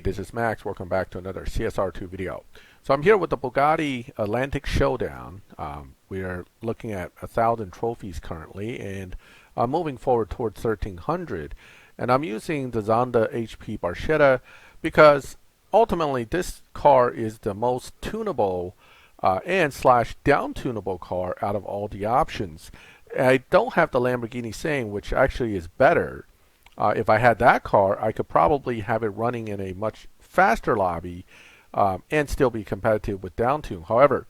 this is Max. Welcome back to another CSR2 video. So I'm here with the Bugatti Atlantic Showdown. We are looking at 1,000 trophies currently, and I'm moving forward towards 1,300. And I'm using the Zonda HP Barchetta because ultimately this car is the most tunable and slash down tunable car out of all the options. I don't have the Lamborghini Siena, which actually is better. If I had that car, I could probably have it running in a much faster lobby and still be competitive with downtune. However,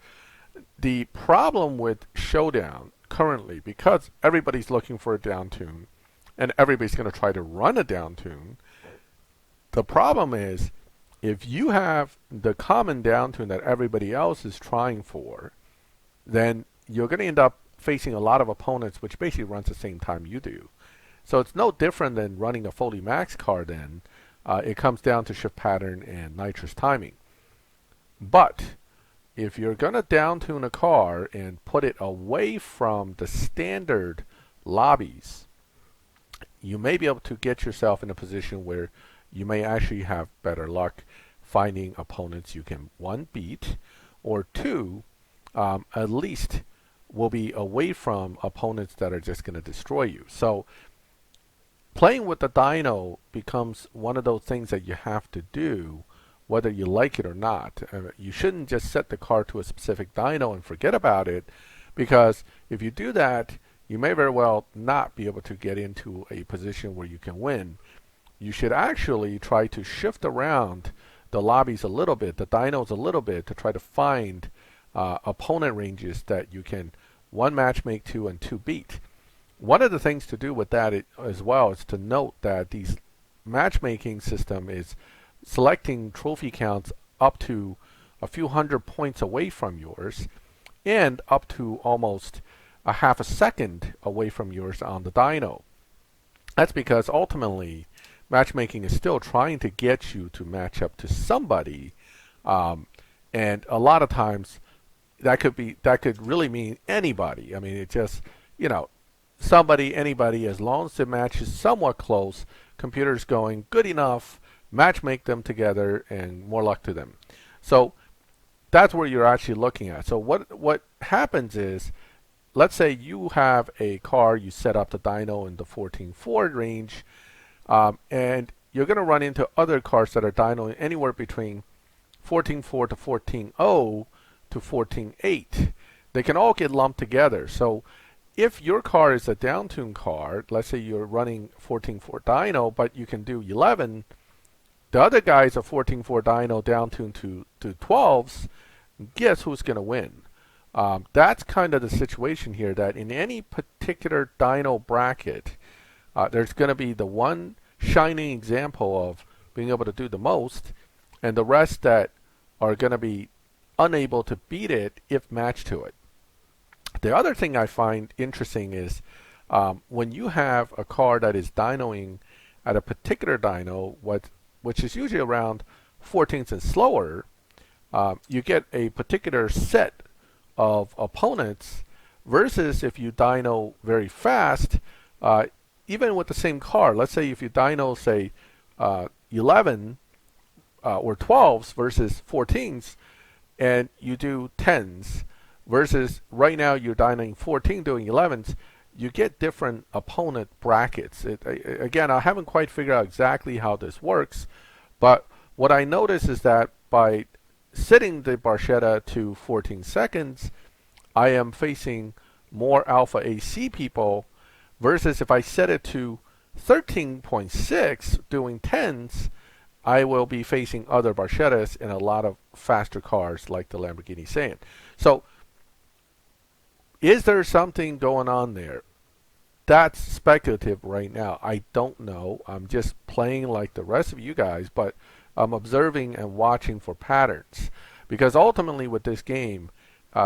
the problem with Showdown currently, because everybody's looking for a downtune and everybody's going to try to run a downtune, the problem is if you have the common downtune that everybody else is trying for, then you're going to end up facing a lot of opponents which basically runs the same time you do. So it's no different than running a fully max car then. It comes down to shift pattern and nitrous timing. But if you're going to downtune a car and put it away from the standard lobbies, you may be able to get yourself in a position where you may actually have better luck finding opponents you can, one, beat, or two, at least will be away from opponents that are just going to destroy you. So playing with the dyno becomes one of those things that you have to do whether you like it or not. You shouldn't just set the car to a specific dyno and forget about it, because if you do that, you may very well not be able to get into a position where you can win. You should actually try to shift around the lobbies a little bit, the dynos a little bit, to try to find opponent ranges that you can, one, matchmake to, and two, beat. One of the things to do with that as well is to note that these matchmaking system is selecting trophy counts up to a few hundred points away from yours and up to almost a half a second away from yours on the dyno. That's because ultimately matchmaking is still trying to get you to match up to somebody, and a lot of times that could really mean anybody. I mean, it just, somebody, anybody, as long as the match is somewhat close, computer's going good enough, matchmake them together, and more luck to them. So that's where you're actually looking at. So what happens is, let's say you have a car, you set up the dyno in the 14.4 range, and you're going to run into other cars that are dynoing anywhere between 14.4 to 14.0 to 14.8. They can all get lumped together. So if your car is a downtune car, let's say you're running 14.4 dyno, but you can do 11, the other guy's a 14.4 dyno downtune to 12s, guess who's going to win? That's kind of the situation here, that in any particular dyno bracket, there's going to be the one shining example of being able to do the most, and the rest that are going to be unable to beat it if matched to it. The other thing I find interesting is when you have a car that is dynoing at a particular dyno, which is usually around 14ths and slower, you get a particular set of opponents, versus if you dyno very fast, even with the same car. Let's say if you dyno, say, 11 or 12s versus 14s, and you do 10s, versus right now you're dynoing 14 doing 11s, you get different opponent brackets. Again, I haven't quite figured out exactly how this works, but what I notice is that by setting the Barchetta to 14 seconds, I am facing more alpha AC people, versus if I set it to 13.6 doing 10s, I will be facing other Barchettas in a lot of faster cars like the Lamborghini Siena. So is there something going on there? That's speculative right now. I don't know. I'm just playing like the rest of you guys, but I'm observing and watching for patterns, because ultimately with this game,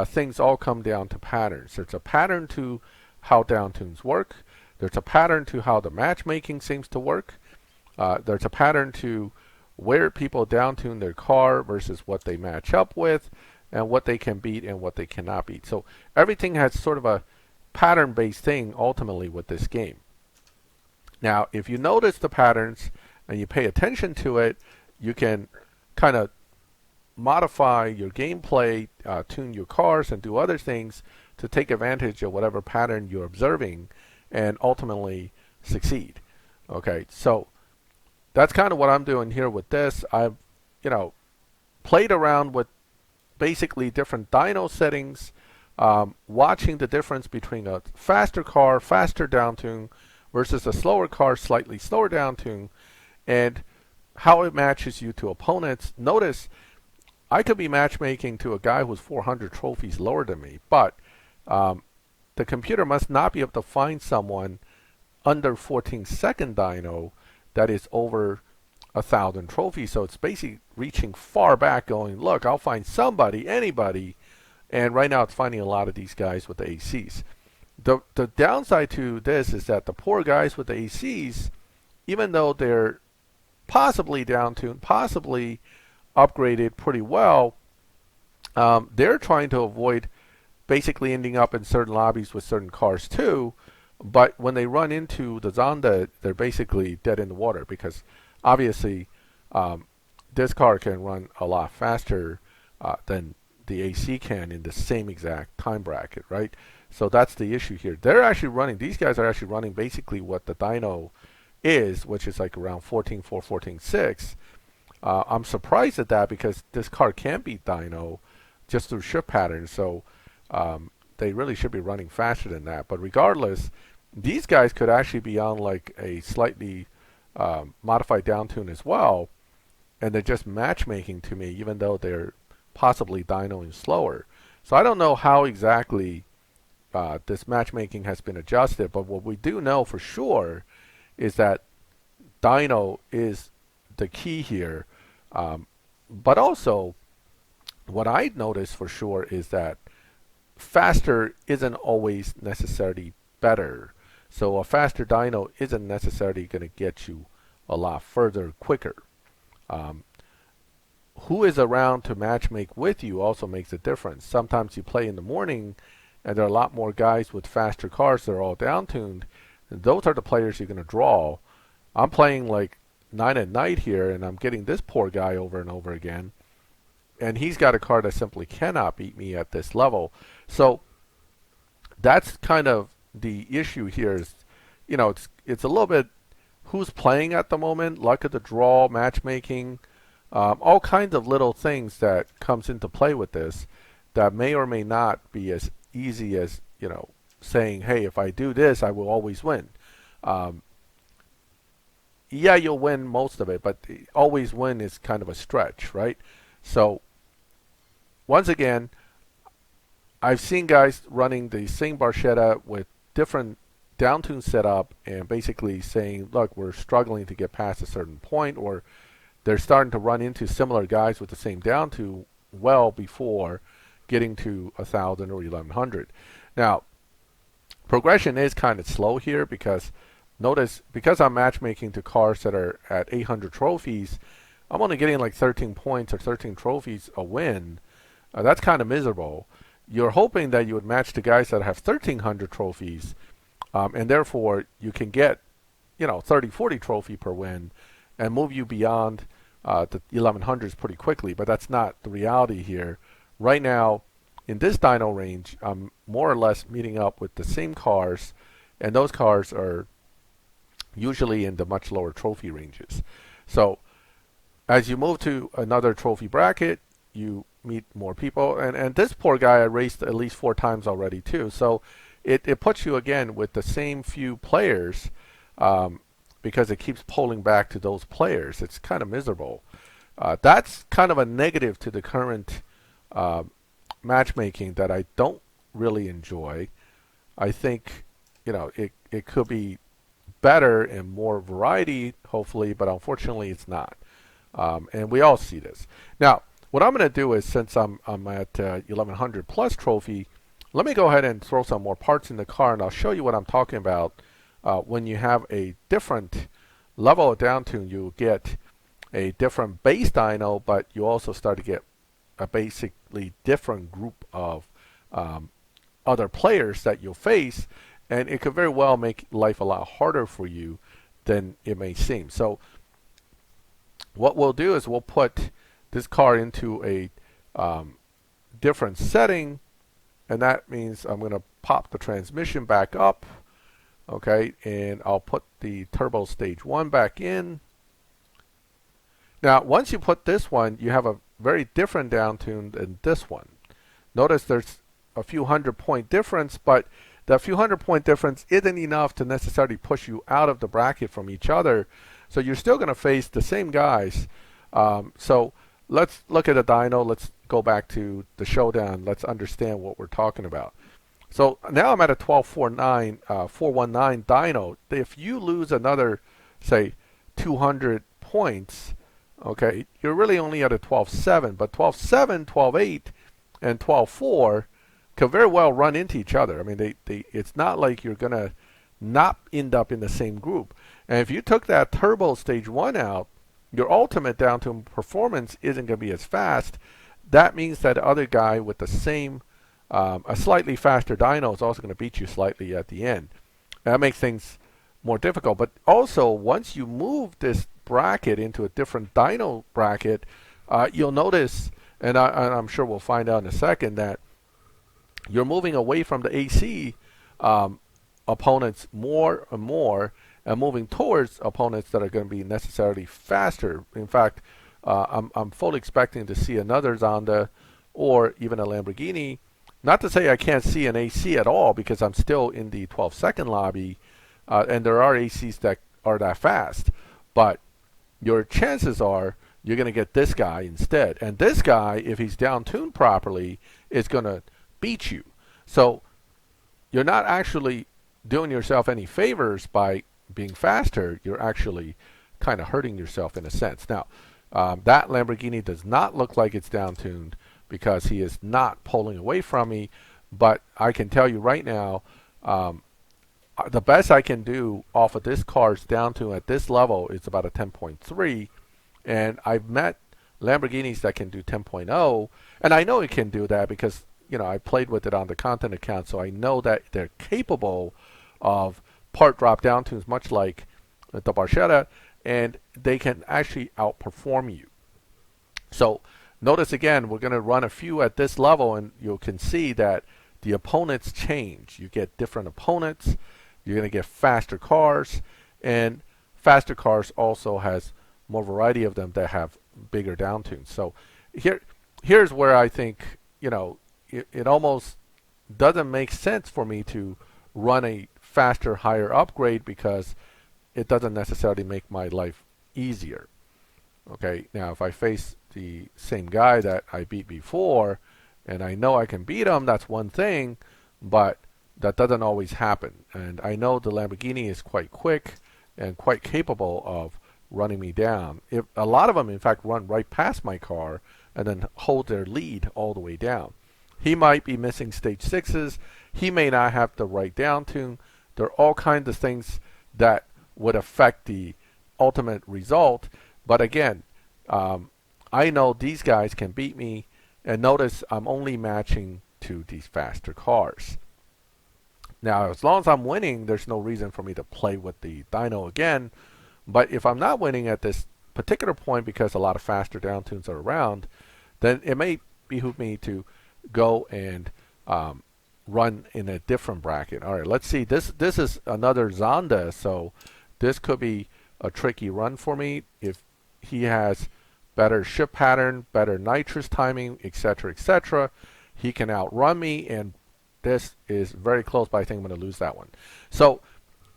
things all come down to patterns. There's a pattern to how downtunes work. There's a pattern to how the matchmaking seems to work. There's a pattern to where people downtune their car versus what they match up with, and what they can beat and what they cannot beat. So everything has sort of a pattern-based thing ultimately with this game. Now, if you notice the patterns and you pay attention to it, you can kind of modify your gameplay, tune your cars, and do other things to take advantage of whatever pattern you're observing and ultimately succeed. Okay, so that's kind of what I'm doing here with this. I've, played around with basically different dyno settings, watching the difference between a faster car, faster downtune, versus a slower car, slightly slower downtune, and how it matches you to opponents. Notice I could be matchmaking to a guy who's 400 trophies lower than me, but the computer must not be able to find someone under 14-second dyno that is over 1,000 trophies. So it's basically reaching far back going, look, I'll find somebody, anybody. And right now it's finding a lot of these guys with the ACs. The downside to this is that the poor guys with the ACs, even though they're possibly downtuned, possibly upgraded pretty well, they're trying to avoid basically ending up in certain lobbies with certain cars too. But when they run into the Zonda, they're basically dead in the water because obviously this car can run a lot faster than the AC can in the same exact time bracket, right? So that's the issue here. They're actually running, these guys are actually running basically what the dyno is, which is like around 14.4, 14.6. I'm surprised at that because this car can beat dyno just through shift patterns. So they really should be running faster than that. But regardless, these guys could actually be on like a slightly modified downtune as well, and they're just matchmaking to me, even though they're possibly dynoing slower. So I don't know how exactly this matchmaking has been adjusted, but what we do know for sure is that dyno is the key here. But also, what I noticed for sure is that faster isn't always necessarily better. So a faster dyno isn't necessarily going to get you a lot further quicker. Who is around to matchmake with you also makes a difference. Sometimes you play in the morning and there are a lot more guys with faster cars that are all downtuned. And those are the players you're going to draw. I'm playing like 9 at night here and I'm getting this poor guy over and over again. And he's got a car that simply cannot beat me at this level. So that's kind of the issue here is, it's a little bit who's playing at the moment, luck of the draw, matchmaking, all kinds of little things that comes into play with this that may or may not be as easy as, saying, hey, if I do this, I will always win. Yeah, you'll win most of it, but always win is kind of a stretch, right? So once again, I've seen guys running the same Barchetta with different downtune setup and basically saying, look, we're struggling to get past a certain point, or they're starting to run into similar guys with the same downtune well before getting to 1,000 or 1,100. Now, progression is kind of slow here because notice, because I'm matchmaking to cars that are at 800 trophies, I'm only getting like 13 points or 13 trophies a win. That's kind of miserable. You're hoping that you would match the guys that have 1,300 trophies, and therefore you can get, 30, 40 trophy per win and move you beyond the 1,100s pretty quickly. But that's not the reality here. Right now, in this dyno range, I'm more or less meeting up with the same cars, and those cars are usually in the much lower trophy ranges. So as you move to another trophy bracket, you meet more people, and this poor guy I raced at least 4 times already too. So it puts you again with the same few players because it keeps pulling back to those players. It's kind of miserable. That's kind of a negative to the current matchmaking that I don't really enjoy. I think it could be better and more variety hopefully, but unfortunately it's not. And we all see this. Now what I'm going to do is, since I'm at 1,100 plus trophy, let me go ahead and throw some more parts in the car, and I'll show you what I'm talking about. When you have a different level of downtune, you get a different base dyno, but you also start to get a basically different group of other players that you'll face, and it could very well make life a lot harder for you than it may seem. So what we'll do is we'll put this car into a different setting, and that means I'm going to pop the transmission back up, okay, and I'll put the turbo stage 1 back in. Now, once you put this one, you have a very different down tune than this one. Notice there's a few 100-point difference, but the few 100-point difference isn't enough to necessarily push you out of the bracket from each other. So you're still going to face the same guys. So let's look at a dyno. Let's go back to the showdown. Let's understand what we're talking about. So now I'm at a 419 dyno. If you lose another, say, 200 points, okay, you're really only at a 12.7. But 12.7, 12.8, and 12.4 could very well run into each other. I mean, it's not like you're going to not end up in the same group. And if you took that turbo stage 1 out, your ultimate down to performance isn't going to be as fast. That means that the other guy with the same, a slightly faster dyno is also going to beat you slightly at the end. That makes things more difficult. But also, once you move this bracket into a different dyno bracket, you'll notice, and I'm sure we'll find out in a second, that you're moving away from the AC opponents more and more, and moving towards opponents that are going to be necessarily faster. In fact, I'm fully expecting to see another Zonda or even a Lamborghini. Not to say I can't see an AC at all, because I'm still in the 12-second lobby, and there are ACs that are that fast. But your chances are you're going to get this guy instead. And this guy, if he's down-tuned properly, is going to beat you. So you're not actually doing yourself any favors by being faster. You're actually kind of hurting yourself in a sense. Now, that Lamborghini does not look like it's down-tuned because he is not pulling away from me. But I can tell you right now, the best I can do off of this car's down-tune at this level is about a 10.3. And I've met Lamborghinis that can do 10.0, and I know it can do that because, you know, I played with it on the content account, so I know that they're capable of part drop down tunes, much like the Barchetta, and they can actually outperform you. So notice again, we're going to run a few at this level, and you can see that the opponents change. You get different opponents. You're going to get faster cars, and faster cars also has more variety of them that have bigger down tunes. So here's where I think, you know, it almost doesn't make sense for me to run a faster, higher upgrade, because it doesn't necessarily make my life easier. Okay, now if I face the same guy that I beat before and I know I can beat him, that's one thing, but that doesn't always happen. And I know the Lamborghini is quite quick and quite capable of running me down. If a lot of them, in fact, run right past my car and then hold their lead all the way down. He might be missing stage 6s. He may not have the right down tune. There are all kinds of things that would affect the ultimate result. But again, I know these guys can beat me. And notice I'm only matching to these faster cars. Now, as long as I'm winning, there's no reason for me to play with the dyno again. But if I'm not winning at this particular point because a lot of faster down tunes are around, then it may behoove me to go and run in a different bracket. All right, let's see. This is another Zonda, so this could be a tricky run for me. If he has better shift pattern, better nitrous timing, etc., he can outrun me, and this is very close, but I think I'm going to lose that one. So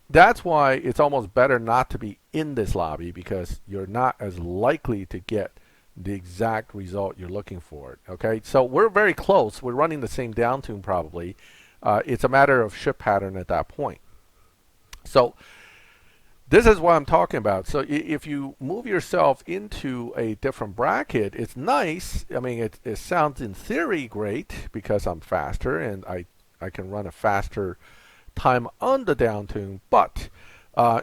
that's why it's almost better not to be in this lobby, because you're not as likely to get the exact result you're looking for. Okay, so we're very close. We're running the same down tune probably. It's a matter of shift pattern at that point. So this is what I'm talking about. So if you move yourself into a different bracket, it's nice. I mean, it sounds in theory great because I'm faster and I can run a faster time on the down tune, but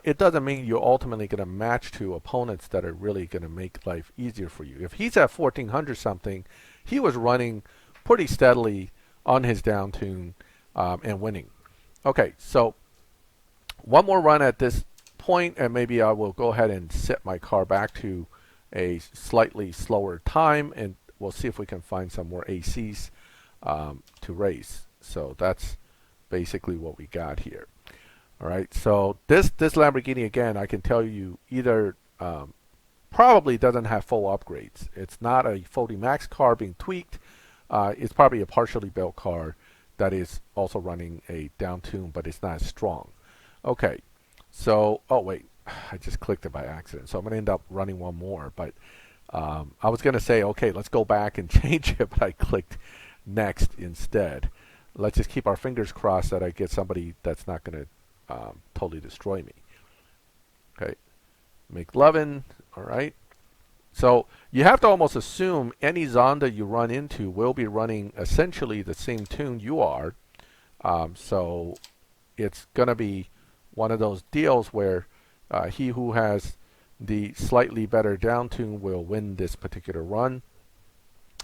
it doesn't mean you're ultimately going to match to opponents that are really going to make life easier for you. If he's at 1400 something, he was running pretty steadily on his down tune and winning. Okay, so one more run at this point, and maybe I will go ahead and set my car back to a slightly slower time, and we'll see if we can find some more ACs to race. So that's basically what we got here. All right, so this Lamborghini, again, I can tell you either probably doesn't have full upgrades. It's not a 40 Max car being tweaked. It's probably a partially built car that is also running a down tune, but it's not as strong. Okay, so, oh wait, I just clicked it by accident. So I'm going to end up running one more, but I was going to say, okay, let's go back and change it, but I clicked next instead. Let's just keep our fingers crossed that I get somebody that's not going to totally destroy me. Okay, McLovin, all right. So you have to almost assume any Zonda you run into will be running essentially the same tune you are. So it's going to be one of those deals where he who has the slightly better down tune will win this particular run,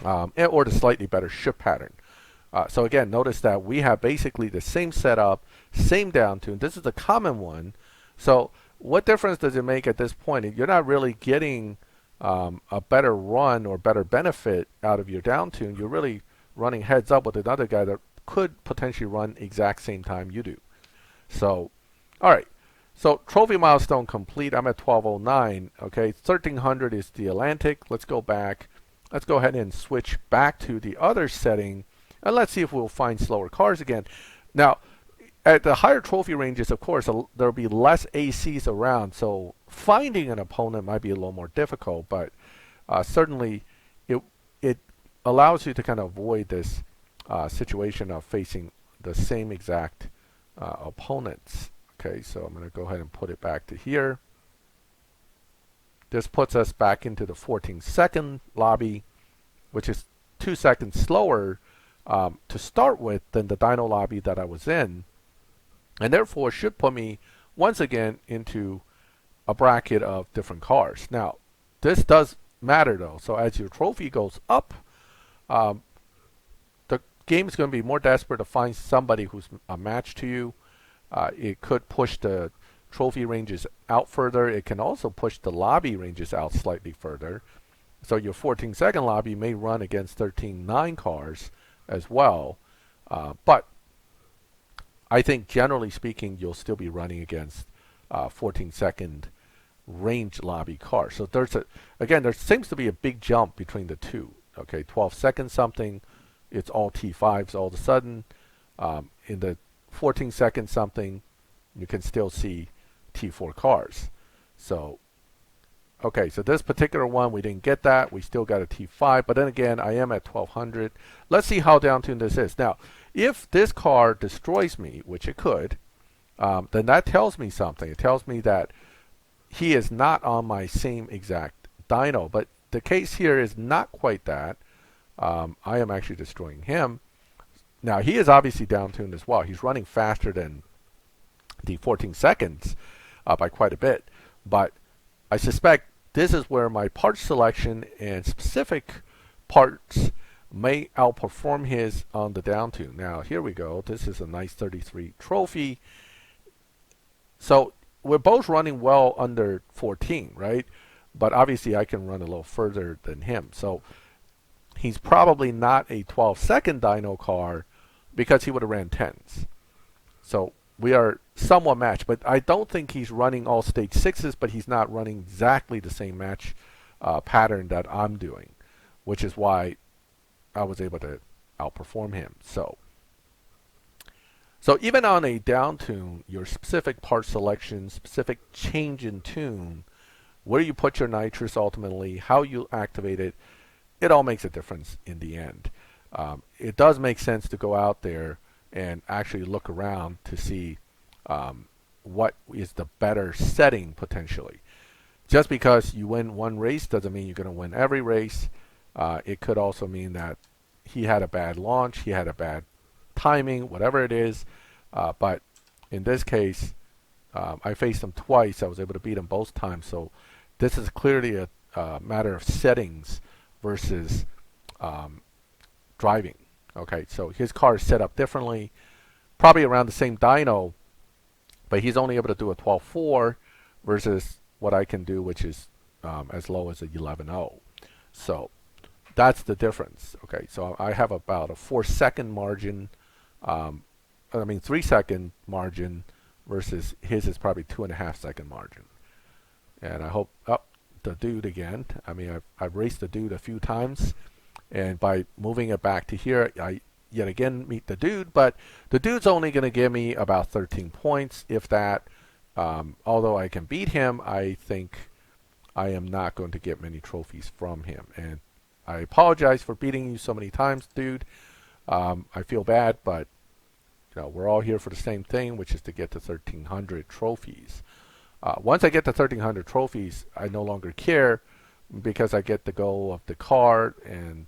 or the slightly better shift pattern. So again, notice that we have basically the same setup, same down tune. This is the common one. So what difference does it make at this point? You're not really getting a better run or better benefit out of your down tune. You're really running heads up with another guy that could potentially run exact same time you do. So, all right. So trophy milestone complete. I'm at 1209. Okay, 1300 is the Atlantic. Let's go back. Let's go ahead and switch back to the other setting, and let's see if we'll find slower cars again. Now, at the higher trophy ranges, of course, there'll be less ACs around, so finding an opponent might be a little more difficult, but certainly it allows you to kind of avoid this situation of facing the same exact opponents. Okay, so I'm going to go ahead and put it back to here. This puts us back into the 14-second lobby, which is 2 seconds slower to start with than the dyno lobby that I was in, and therefore should put me once again into a bracket of different cars. Now, this does matter though. So as your trophy goes up, the game is going to be more desperate to find somebody who's a match to you. It could push the trophy ranges out further. It can also push the lobby ranges out slightly further. So your 14-second lobby may run against 13.9 cars as well. But I think generally speaking, you'll still be running against 14-second range lobby cars. So there seems to be a big jump between the two. Okay, 12 seconds something, it's all T5s all of a sudden. In the 14 seconds something, you can still see T4 cars. So, okay, so this particular one, we didn't get that. We still got a T5, but then again, I am at 1200. Let's see how down-tuned this is. Now, if this car destroys me, which it could, then that tells me something. It tells me that he is not on my same exact dyno, but the case here is not quite that. I am actually destroying him. Now, he is obviously down-tuned as well. He's running faster than the 14 seconds by quite a bit, but I suspect this is where my part selection and specific parts may outperform his on the down tune. Now, here we go. This is a nice 33 trophy. So we're both running well under 14, right? But obviously I can run a little further than him. So he's probably not a 12-second dyno car because he would have ran 10s. So we are somewhat matched, but I don't think he's running all stage 6s, but he's not running exactly the same match pattern that I'm doing, which is why I was able to outperform him. So even on a down tune, your specific part selection, specific change in tune, where you put your nitrous ultimately, how you activate it, it all makes a difference in the end. It does make sense to go out there and actually look around to see what is the better setting potentially. Just because you win one race doesn't mean you're going to win every race. It could also mean that he had a bad launch, he had a bad timing, whatever it is. But in this case, I faced him twice. I was able to beat him both times. So this is clearly a matter of settings versus driving. Okay, so his car is set up differently, probably around the same dyno, but he's only able to do a 12.4 versus what I can do, which is as low as a 11.0. So that's the difference. Okay, so I have about a 4-second margin. I mean 3-second margin versus his is probably 2.5-second margin. And I hope the dude again. I mean I've raced the dude a few times, and by moving it back to here, I yet again meet the dude. But the dude's only going to give me about 13 points, if that. Although I can beat him, I think I am not going to get many trophies from him. And I apologize for beating you so many times, dude. I feel bad, but we're all here for the same thing, which is to get to 1,300 trophies. Once I get to 1,300 trophies, I no longer care, because I get the goal of the car, and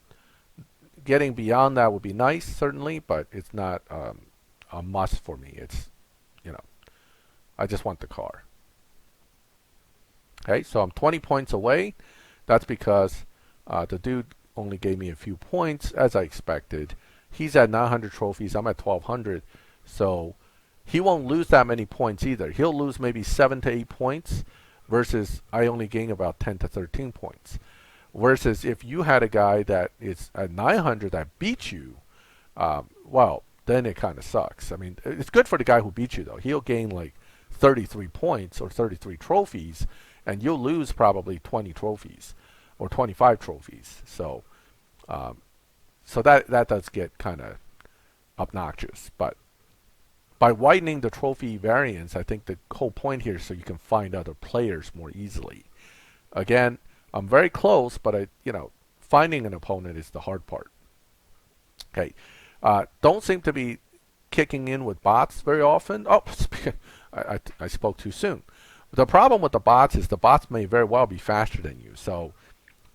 getting beyond that would be nice, certainly, but it's not a must for me. It's, I just want the car. Okay, so I'm 20 points away. That's because the dude only gave me a few points, as I expected. He's at 900 trophies. I'm at 1,200. So he won't lose that many points either. He'll lose maybe 7 to 8 points, versus I only gain about 10 to 13 points. Versus if you had a guy that is at 900 that beats you, well, then it kind of sucks. I mean, it's good for the guy who beats you, though. He'll gain like 33 points or 33 trophies, and you'll lose probably 20 trophies or 25 trophies. So that does get kind of obnoxious. But by widening the trophy variance, I think the whole point here is so you can find other players more easily. Again, I'm very close, but finding an opponent is the hard part. Okay, don't seem to be kicking in with bots very often. Oh, I spoke too soon. The problem with the bots is the bots may very well be faster than you. So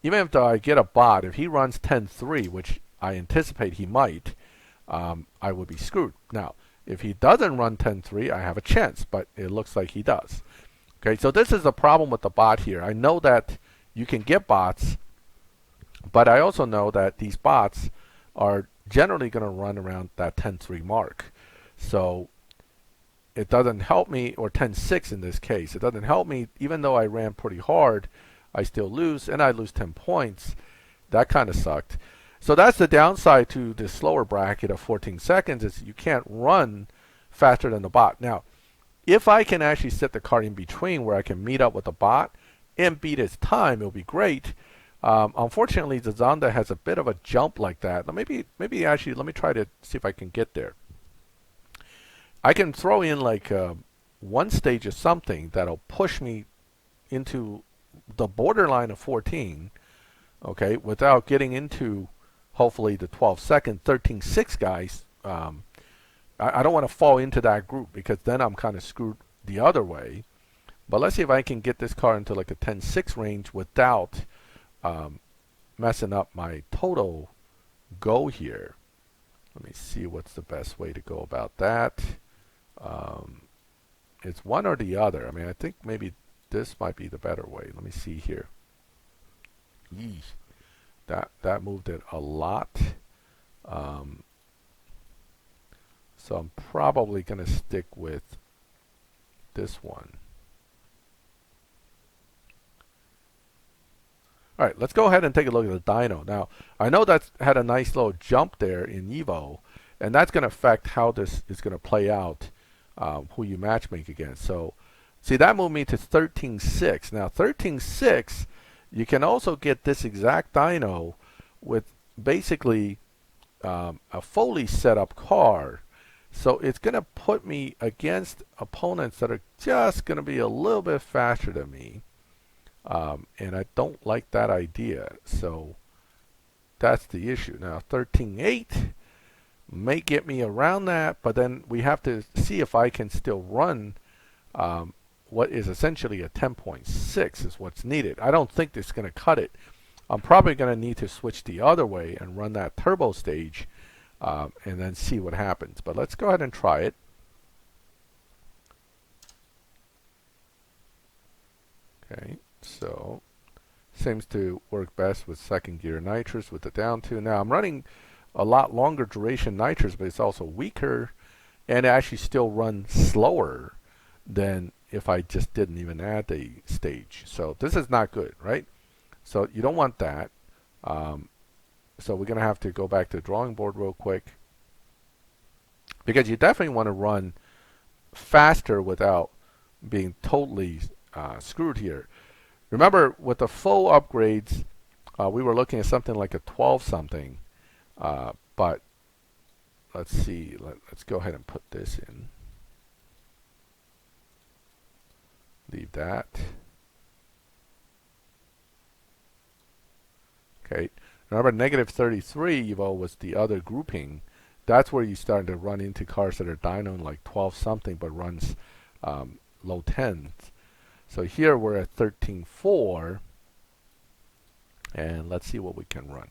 even if I get a bot, if he runs 10.3, which I anticipate he might, I would be screwed. Now, if he doesn't run 10.3, I have a chance, but it looks like he does. Okay, so this is the problem with the bot here. I know that you can get bots, but I also know that these bots are generally going to run around that 10.3 mark. So it doesn't help me, or 10.6 in this case. It doesn't help me, even though I ran pretty hard, I still lose, and I lose 10 points. That kind of sucked. So that's the downside to this slower bracket of 14 seconds, is you can't run faster than the bot. Now, if I can actually set the car in between where I can meet up with the bot and beat its time, it'll be great. Unfortunately, the Zonda has a bit of a jump like that. Now, maybe actually, let me try to see if I can get there. I can throw in like one stage of something that'll push me into the borderline of 14, okay, without getting into hopefully the 12-second 13.6 guys. I don't want to fall into that group, because then I'm kind of screwed the other way. But let's see if I can get this car into like a 10.6 range without messing up my total go here. Let me see what's the best way to go about that. It's one or the other. I mean, I think maybe this might be the better way. Let me see here. Yee. That moved it a lot. So I'm probably going to stick with this one. All right, let's go ahead and take a look at the dyno. Now, I know that's had a nice little jump there in Evo, and that's going to affect how this is going to play out, who you matchmake against. So, see, that moved me to 13.6. Now, 13.6, you can also get this exact dyno with basically a fully set up car. So it's going to put me against opponents that are just going to be a little bit faster than me. And I don't like that idea. So that's the issue. Now 13.8 may get me around that, but then we have to see if I can still run what is essentially a 10.6 is what's needed. I don't think this is going to cut it. I'm probably going to need to switch the other way and run that turbo stage and then see what happens. But let's go ahead and try it. Okay, so seems to work best with second gear nitrous with the downtune. Now I'm running a lot longer duration nitrous, but it's also weaker, and it actually still runs slower than if I just didn't even add a stage. So this is not good, right? So you don't want that. So we're going to have to go back to the drawing board real quick, because you definitely want to run faster without being totally screwed here. Remember, with the full upgrades, we were looking at something like a 12 something, but let's see. Let's go ahead and put this in. Leave that. Okay. Remember, negative 33 was the other grouping. That's where you start to run into cars that are dynoing like 12 something but runs low 10s. So here we're at 13.4, and let's see what we can run.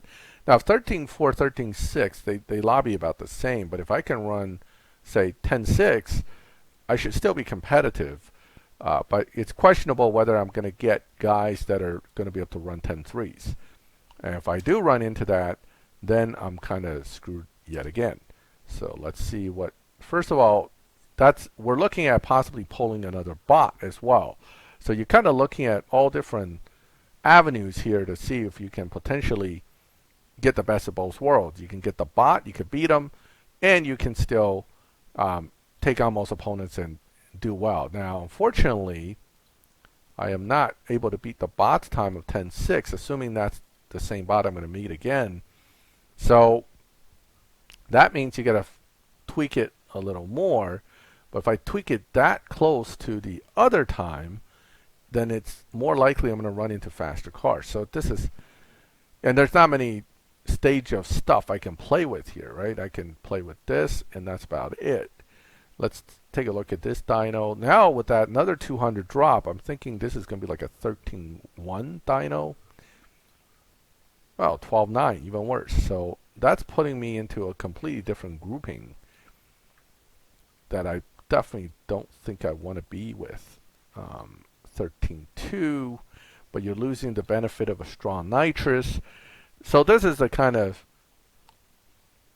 Now 13.4, 13.6, they lobby about the same, but if I can run, say, 10.6, I should still be competitive. But it's questionable whether I'm going to get guys that are going to be able to run 10.3s. And if I do run into that, then I'm kind of screwed yet again. So let's see what, first of all, we're looking at possibly pulling another bot as well. So you're kind of looking at all different avenues here to see if you can potentially get the best of both worlds. You can get the bot, you can beat them, and you can still take on most opponents and do well. Now, unfortunately, I am not able to beat the bot's time of 10.6, assuming that's the same bot I'm going to meet again. So that means you got to tweak it a little more. But if I tweak it that close to the other time, then it's more likely I'm going to run into faster cars. So this is, and there's not many stage of stuff I can play with here, right? I can play with this, and that's about it. Let's take a look at this dyno. Now with that another 200 drop, I'm thinking this is going to be like a 13.1 dyno. Well, 12.9, even worse. So that's putting me into a completely different grouping that I definitely don't think I want to be with. 13.2, but you're losing the benefit of a strong nitrous. So this is the kind of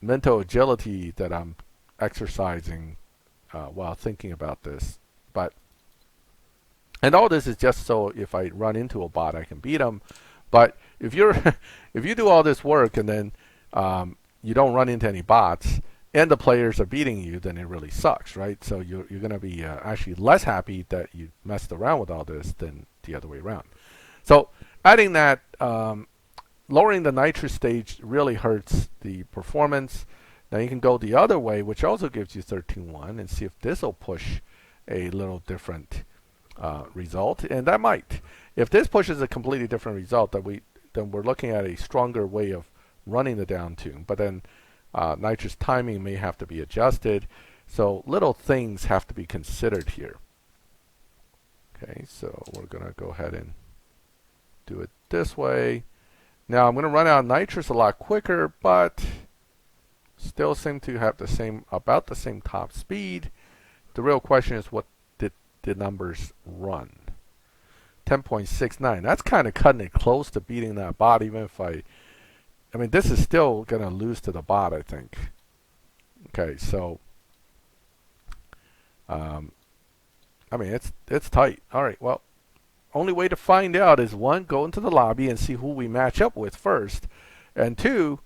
mental agility that I'm exercising while thinking about this. And all this is just so if I run into a bot, I can beat them. But if you do all this work and then you don't run into any bots and the players are beating you, then it really sucks, right? So you're going to be actually less happy that you messed around with all this than the other way around. So adding that, lowering the nitrous stage really hurts the performance. Now you can go the other way, which also gives you 13.1, and see if this will push a little different result, and that might. If this pushes a completely different result, then we're looking at a stronger way of running the downtune. But then nitrous timing may have to be adjusted. So little things have to be considered here. Okay, so we're going to go ahead and do it this way. Now I'm going to run out of nitrous a lot quicker, but still seem to have about the same top speed. The real question is, what did the numbers run? 10.69. That's kind of cutting it close to beating that bot, even if I mean, this is still going to lose to the bot, I think. Okay, so I mean, it's tight. All right, well, only way to find out is, one, go into the lobby and see who we match up with first, and two,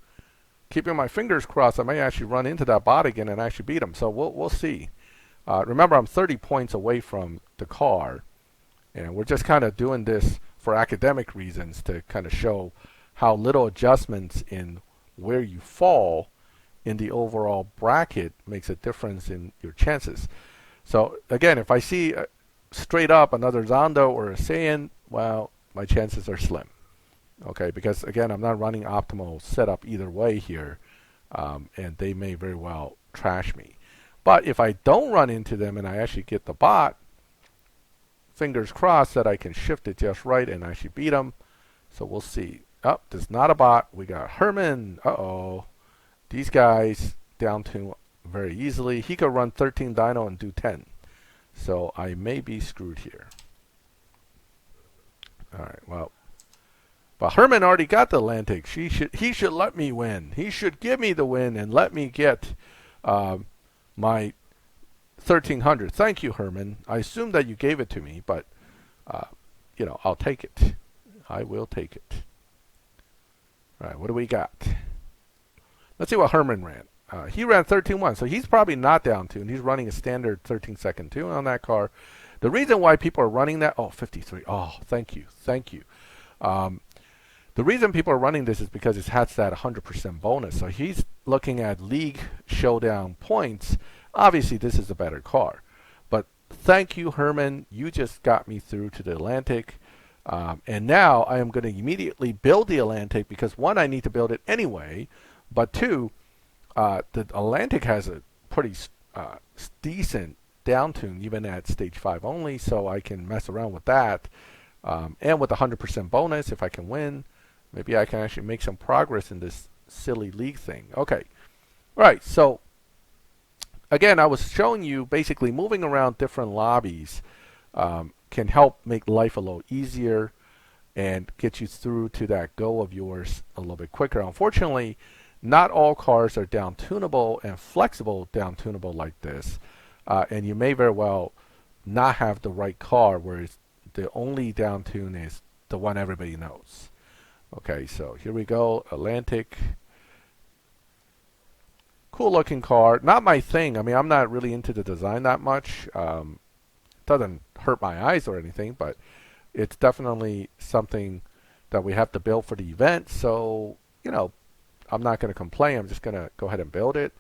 keeping my fingers crossed, I may actually run into that bot again and actually beat him. So we'll see. Remember, I'm 30 points away from the car, and we're just kind of doing this for academic reasons to kind of show how little adjustments in where you fall in the overall bracket makes a difference in your chances. So again, if I see straight up another Zondo or a Saiyan, well, my chances are slim. Okay, because again, I'm not running optimal setup either way here, and they may very well trash me. But if I don't run into them and I actually get the bot, fingers crossed that I can shift it just right and actually beat them. So we'll see. Oh, this is not a bot. We got Herman. Uh-oh. These guys down to very easily. He could run 13 dyno and do 10. So I may be screwed here. All right, well. But Herman already got the Atlantic. He should let me win. He should give me the win and let me get my 1300. Thank you, Herman. I assume that you gave it to me, but you know, I'll take it. I will take it. All right, what do we got? Let's see what Herman ran. He ran 13.1, so he's probably not down tuned. He's running a standard 13-second tune on that car. The reason why people are running that, 53. Oh, thank you, thank you. The reason people are running this is because it has that 100% bonus. So he's looking at league showdown points. Obviously, this is a better car. But thank you, Herman. You just got me through to the Atlantic. And now I am going to immediately build the Atlantic because, one, I need to build it anyway. But two, the Atlantic has a pretty decent downtune, even at stage 5 only. So I can mess around with that. And with 100% bonus, if I can win, maybe I can actually make some progress in this silly league thing. Okay. All right. So, again, I was showing you basically moving around different lobbies can help make life a little easier and get you through to that goal of yours a little bit quicker. Unfortunately, not all cars are down tunable and flexible down tunable like this. And you may very well not have the right car where it's the only down tune is the one everybody knows. Okay, so here we go, Atlantic. Cool looking car. Not my thing. I mean, I'm not really into the design that much. Doesn't hurt my eyes or anything, but it's definitely something that we have to build for the event. So, you know, I'm not going to complain. I'm just going to go ahead and build it.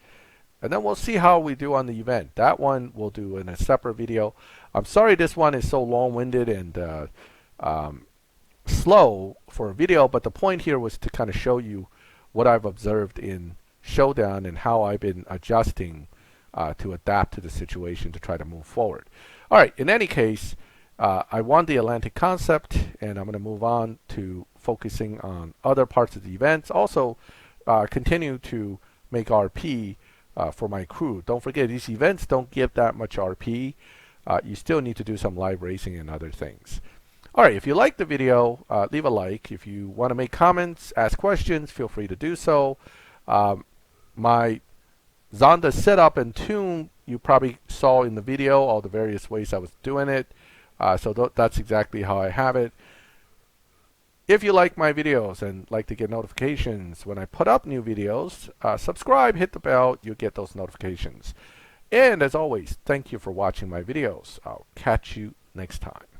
And then we'll see how we do on the event. That one we'll do in a separate video. I'm sorry this one is so long-winded and slow for a video, but the point here was to kind of show you what I've observed in Showdown and how I've been adjusting to adapt to the situation to try to move forward. All right, in any case, I won the Atlantic concept, and I'm going to move on to focusing on other parts of the events. Also, continue to make RP for my crew. Don't forget, these events don't give that much RP. You still need to do some live racing and other things. All right, if you like the video, leave a like. If you want to make comments, ask questions, feel free to do so. My Zonda setup and tune you probably saw in the video, all the various ways I was doing it. So that's exactly how I have it. If you like my videos and like to get notifications when I put up new videos, subscribe, hit the bell, you'll get those notifications. And as always, thank you for watching my videos. I'll catch you next time.